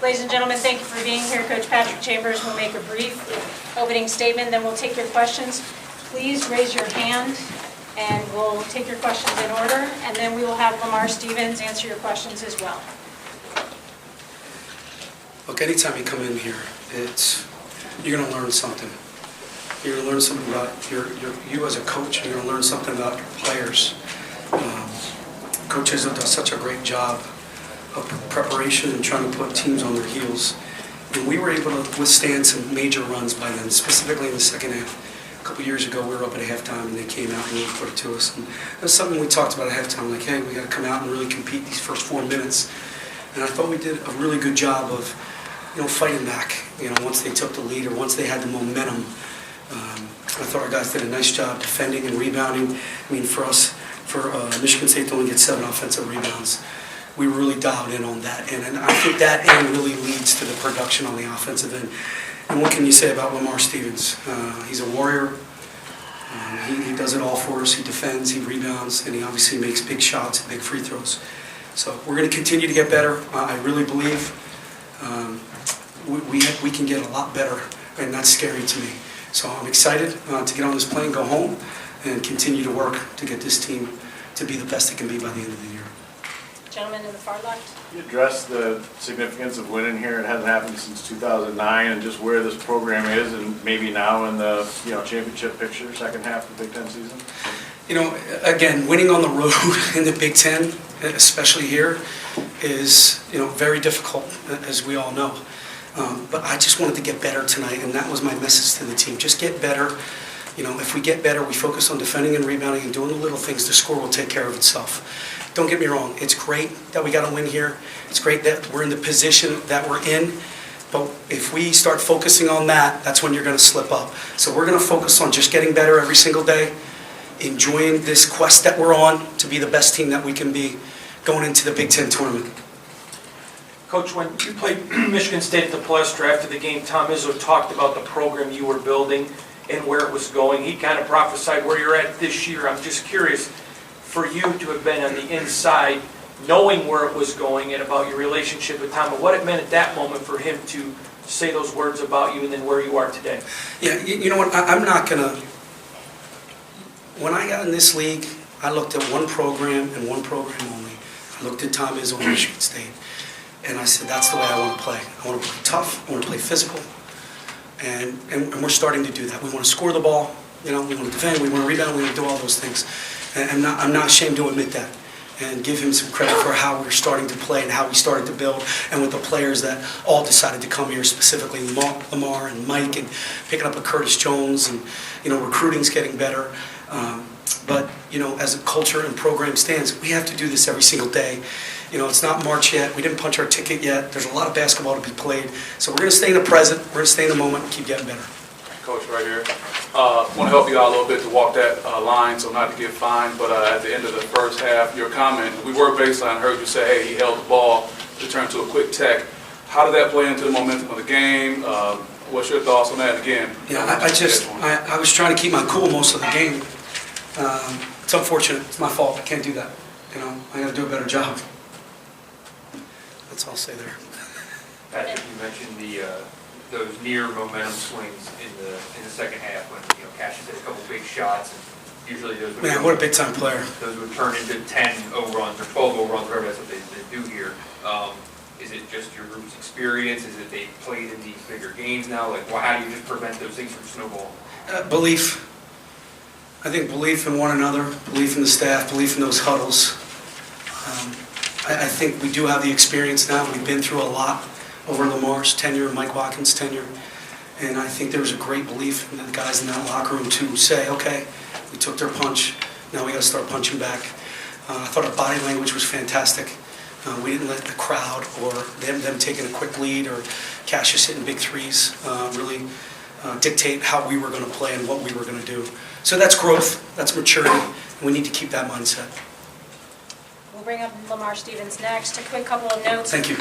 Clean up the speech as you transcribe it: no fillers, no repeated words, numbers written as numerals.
Ladies and gentlemen, thank you for being here. Coach Patrick Chambers will make a brief opening statement, then we'll take your questions. Please raise your hand, and we'll take your questions in order, and then we will have Lamar Stevens answer your questions as well. Look, anytime you come in here, you're going to learn something. You're going to learn something about you as a coach. You're going to learn something about your players. Coaches have done such a great job of preparation and trying to put teams on their heels. And we were able to withstand some major runs by them, specifically in the second half. A couple years ago, we were up at halftime, and they came out and really put it to us. And that's something we talked about at halftime, like, hey, we got to come out and really compete these first 4 minutes. And I thought we did a really good job of, fighting back. Once they took the lead or once they had the momentum. I thought our guys did a nice job defending and rebounding. I mean, for Michigan State to only get 7 offensive rebounds, we really dialed in on that. And I think that end really leads to the production on the offensive end. And what can you say about Lamar Stevens? He's a warrior. He does it all for us. He defends, he rebounds, and he obviously makes big shots and big free throws. So we're going to continue to get better. I really believe we can get a lot better, and that's scary to me. So I'm excited to get on this plane, go home, and continue to work to get this team to be the best it can be by the end of the year. Gentleman in the far left. You addressed the significance of winning here. It hasn't happened since 2009, and just where this program is, and maybe now in the championship picture, second half of the Big Ten season. Again, winning on the road in the Big Ten, especially here, is very difficult, as we all know. But I just wanted to get better tonight, and that was my message to the team. Just get better. If we get better, we focus on defending and rebounding and doing the little things, the score will take care of itself. Don't get me wrong, it's great that we got to win here. It's great that we're in the position that we're in. But if we start focusing on that, that's when you're going to slip up. So we're going to focus on just getting better every single day, enjoying this quest that we're on to be the best team that we can be going into the Big Ten tournament. Coach, when you played Michigan State at the Palestra after the game, Tom Izzo talked about the program you were building and where it was going. He kind of prophesied where you're at this year. I'm just curious, for you to have been on the inside, knowing where it was going and about your relationship with Tom, and what it meant at that moment for him to say those words about you and then where you are today. Yeah, you know what, I'm not going to... When I got in this league, I looked at one program and one program only. I looked at Tom Izzo at Michigan State. And I said, that's the way I want to play. I want to play tough. I want to play physical. And we're starting to do that. We want to score the ball. We want to defend. We want to rebound. We want to do all those things. And I'm not ashamed to admit that. And give him some credit for how we're starting to play and how we started to build. And with the players that all decided to come here, specifically Lamar and Mike, and picking up a Curtis Jones. And, recruiting's getting better. But, as a culture and program stands, we have to do this every single day. It's not March yet. We didn't punch our ticket yet. There's a lot of basketball to be played. So we're going to stay in the present. We're going to stay in the moment and keep getting better. Coach, right here. Want to help you out a little bit to walk that line, so not to get fined. But at the end of the first half, your comment, we were baseline, heard you say, hey, he held the ball to turn to a quick tech. How did that play into the momentum of the game? What's your thoughts on that again? Yeah, I was trying to keep my cool most of the game. It's unfortunate. It's my fault. I can't do that. I got to do a better job. That's all I'll say there. Patrick, you mentioned those near momentum swings in the second half when Cassius hit a couple big shots, and usually those would what a big time player. Those would turn into 10-0 runs or 12-0 runs, whatever that's what they do here. Is it just your group's experience? Is it they played in these bigger games now? How do you just prevent those things from snowballing? Belief. I think belief in one another, belief in the staff, belief in those huddles. I think we do have the experience now. We've been through a lot over Lamar's tenure, Mike Watkins' tenure. And I think there was a great belief in the guys in that locker room to say, okay, we took their punch, now we got to start punching back. I thought our body language was fantastic. We didn't let the crowd or them taking a quick lead or Cassius hitting big threes really dictate how we were going to play and what we were going to do. So that's growth, that's maturity, and we need to keep that mindset. We'll bring up Lamar Stevens next. A quick couple of notes. Thank you.